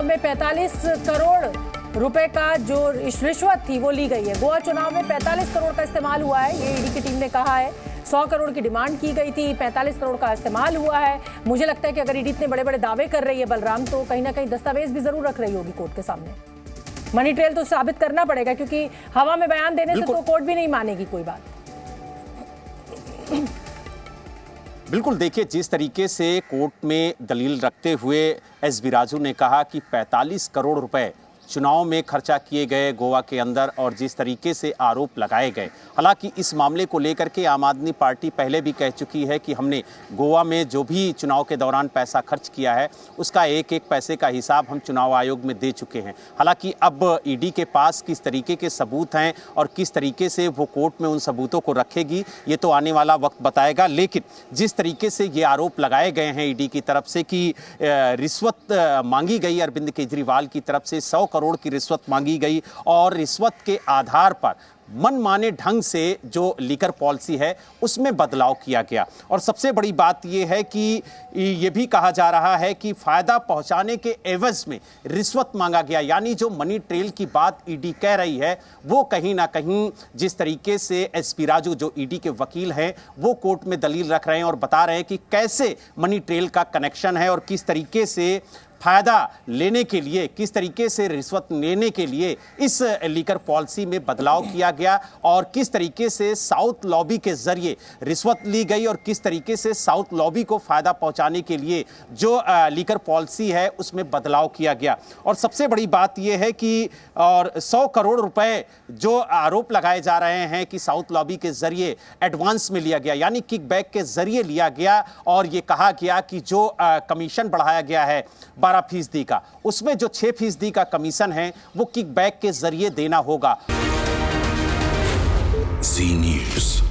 में 45 करोड़ रुपए का जो रिश्वत थी वो ली गई है। गोवा चुनाव में 45 करोड़ का इस्तेमाल हुआ है, ये ईडी की टीम ने कहा है। 100 करोड़ की डिमांड की गई थी, 45 करोड़ का इस्तेमाल हुआ है। मुझे लगता है कि अगर ईडी इतने बड़े बड़े दावे कर रही है बलराम, तो कहीं ना कहीं दस्तावेज भी जरूर रख रही होगी कोर्ट के सामने। मनी ट्रेल तो साबित करना पड़ेगा, क्योंकि हवा में बयान देने से तो कोर्ट भी नहीं मानेगी कोई बात। बिल्कुल, देखिए जिस तरीके से कोर्ट में दलील रखते हुए एसबी राजू ने कहा कि 45 करोड़ रुपए चुनाव में खर्चा किए गए गोवा के अंदर, और जिस तरीके से आरोप लगाए गए। हालांकि इस मामले को लेकर के आम आदमी पार्टी पहले भी कह चुकी है कि हमने गोवा में जो भी चुनाव के दौरान पैसा खर्च किया है उसका एक एक पैसे का हिसाब हम चुनाव आयोग में दे चुके हैं। हालांकि अब ईडी के पास किस तरीके के सबूत हैं और किस तरीके से वो कोर्ट में उन सबूतों को रखेगी, ये तो आने वाला वक्त बताएगा। लेकिन जिस तरीके से ये आरोप लगाए गए हैं ईडी की तरफ से कि रिश्वत मांगी गई अरविंद केजरीवाल की तरफ से, 100 करोड़ की रिश्वत मांगी गई, और रिश्वत के आधार पर मनमाने ढंग से जो लीकर पॉलिसी है उसमें बदलाव किया गया। और सबसे बड़ी बात यह है कि ये भी कहा जा रहा है कि फायदा पहुंचाने के एवज में रिश्वत मांगा गया। यानी जो मनी ट्रेल की बात ईडी कह रही है वो कहीं ना कहीं, जिस तरीके से एसपी राजू जो ईडी के वकील हैं वो कोर्ट में दलील रख रहे हैं और बता रहे हैं कि कैसे मनी ट्रेल का कनेक्शन है और किस तरीके से फायदा लेने के लिए, किस तरीके से रिश्वत लेने के लिए इस लीकर पॉलिसी में बदलाव किया गया, और किस तरीके से साउथ लॉबी के जरिए रिश्वत ली गई, और किस तरीके से साउथ लॉबी को फायदा पहुंचाने के लिए जो लीकर पॉलिसी है उसमें बदलाव किया गया। और सबसे बड़ी बात यह है कि और 100 करोड़ रुपए जो आरोप लगाए जा रहे हैं कि साउथ लॉबी के जरिए एडवांस में लिया गया, यानी किकबैक के जरिए लिया गया, और ये कहा गया कि जो कमीशन बढ़ाया गया है 12% का, उसमें जो 6% का कमीशन है वो किकबैक के जरिए देना होगा। जी न्यूज़।